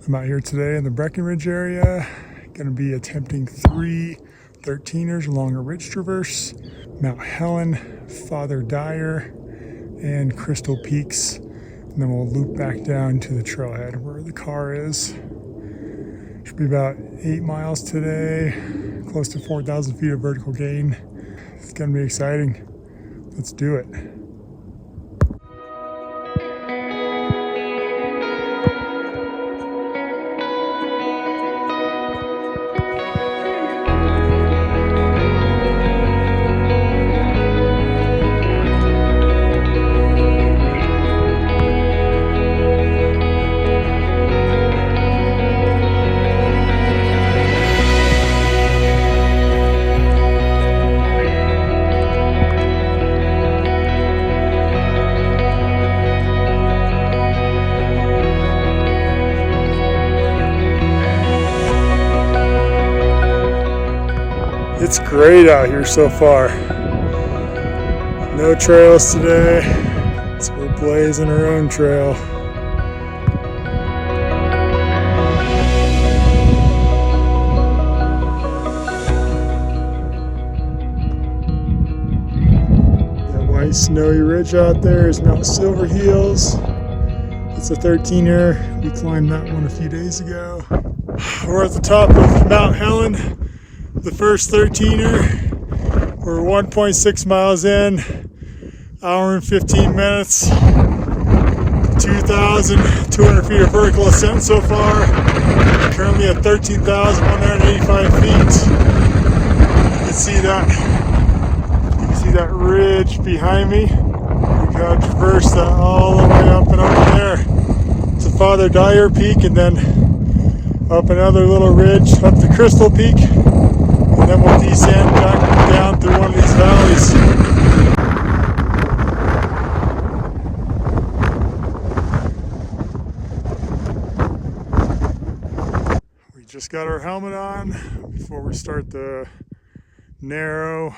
I'm out here today in the Breckenridge area. Going to be attempting 3 13ers along a ridge traverse, Mount Helen, Father Dyer, and Crystal Peaks. And then we'll loop back down to the trailhead where the car is. Should be about 8 miles today, close to 4,000 feet of vertical gain. It's going to be exciting. Let's do it. It's great out here so far. No trails today, so we're blazing our own trail. That white snowy ridge out there is Mount Silver Heels. It's a 13er. We climbed that one a few days ago. We're at the top of Mount Helen. The first 13er, we're 1.6 miles in, hour and 15 minutes, 2,200 feet of vertical ascent so far, currently at 13,185 feet. You can see that ridge behind me. We gotta traverse that all the way up and over there to Father Dyer Peak, and then up another little ridge up to Crystal Peak. And then we'll descend back down through one of these valleys. We just got our helmet on before we start the narrow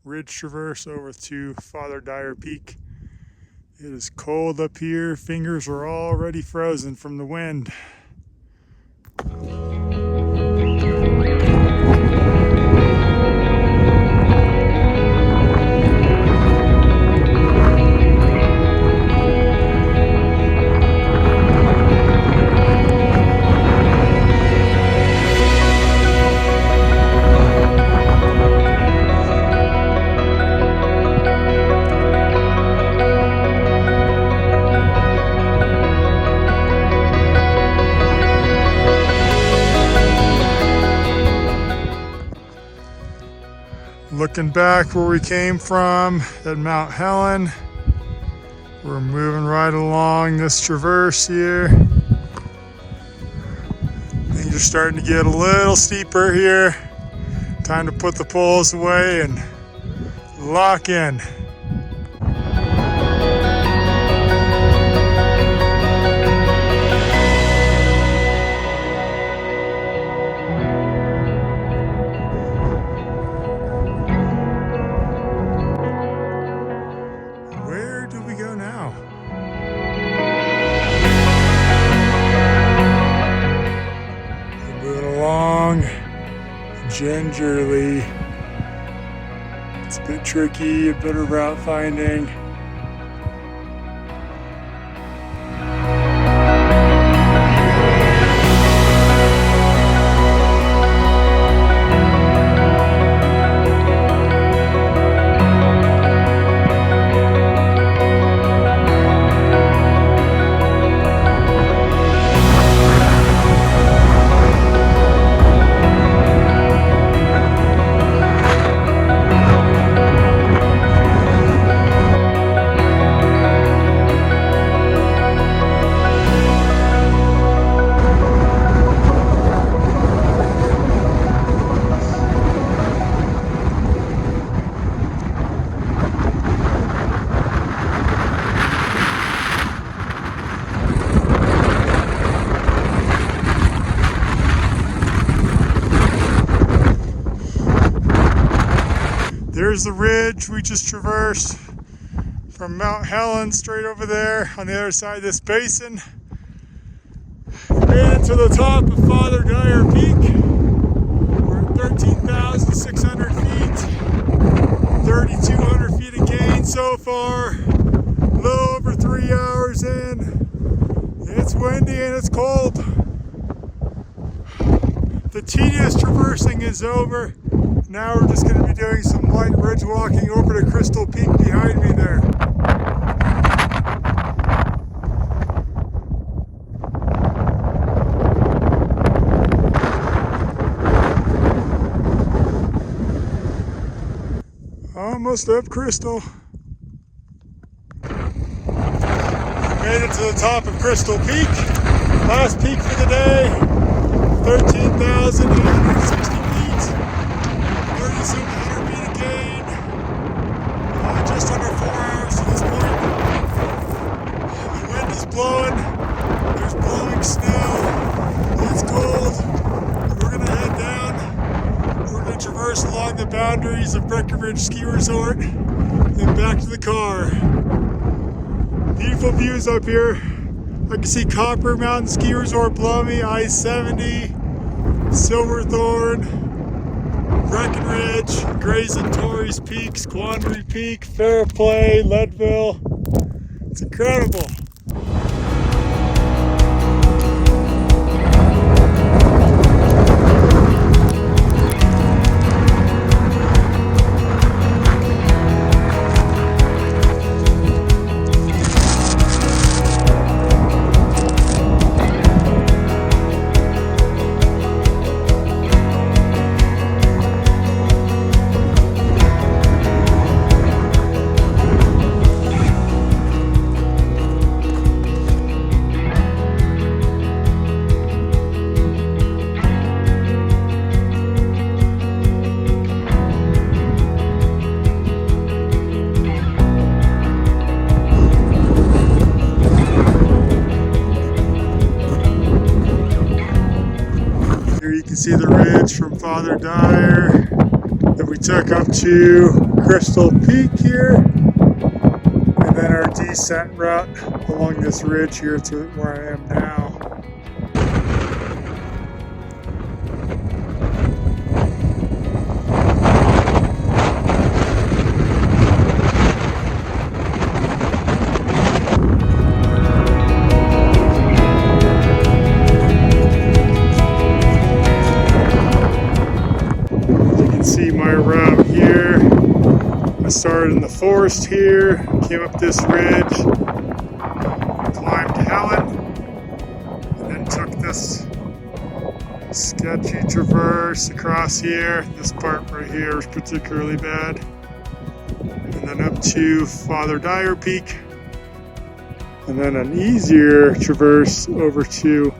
ridge traverse over to Father Dyer Peak. It is cold up here. Fingers are already frozen from the wind. Looking back where we came from at Mount Helen, we're moving right along this traverse here. Things are starting to get a little steeper here. Time to put the poles away and lock in. Gingerly. It's a bit tricky, a bit of route finding. There's the ridge we just traversed from Mount Helen straight over there on the other side of this basin. Made it to the top of Father Dyer Peak. We're at 13,600 feet. 3,200 feet of gain so far. A little over 3 hours in. It's windy and it's cold. The tedious traversing is over. Now we're just going to be doing some light ridge walking over to Crystal Peak behind me there. Almost up Crystal. Made it to the top of Crystal Peak. Last peak for the day. 13,860 feet. 3,700 feet of gain. Just under 4 hours to this point. The wind is blowing. There's blowing snow. It's cold. We're going to head down. We're going to traverse along the boundaries of Breckenridge Ski Resort and back to the car. Beautiful views up here. I can see Copper Mountain Ski Resort below me, I-70, Silverthorne, Breckenridge, Grays and Torreys Peaks, Quandary Peak, Fairplay, Leadville. It's incredible. You can see the ridge from Father Dyer that we took up to Crystal Peak here, and then our descent route along this ridge here to where I am now. See my route here. I started in the forest here, came up this ridge, climbed Helen, and then took this sketchy traverse across here. This part right here is particularly bad. And then up to Father Dyer Peak, and then an easier traverse over to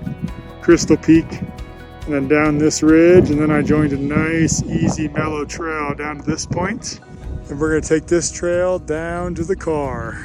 Crystal Peak, and then down this ridge, and then I joined a nice, easy, mellow trail down to this point. And we're gonna take this trail down to the car.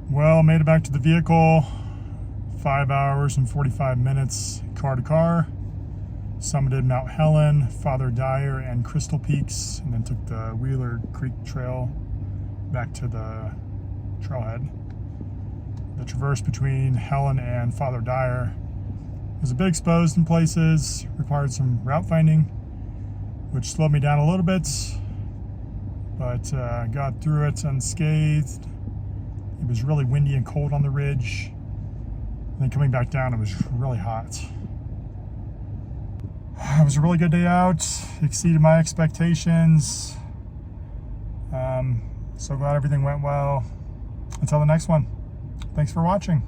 Well, made it back to the vehicle, 5 hours and 45 minutes car to car. Summited Mount Helen, Father Dyer, and Crystal Peaks, and then took the Wheeler Creek Trail back to the trailhead. The traverse between Helen and Father Dyer was a bit exposed in places, required some route finding, which slowed me down a little bit, but got through it unscathed. It was really windy and cold on the ridge. And then coming back down, it was really hot. It was a really good day out, exceeded my expectations. So glad everything went well. Until the next one, thanks for watching.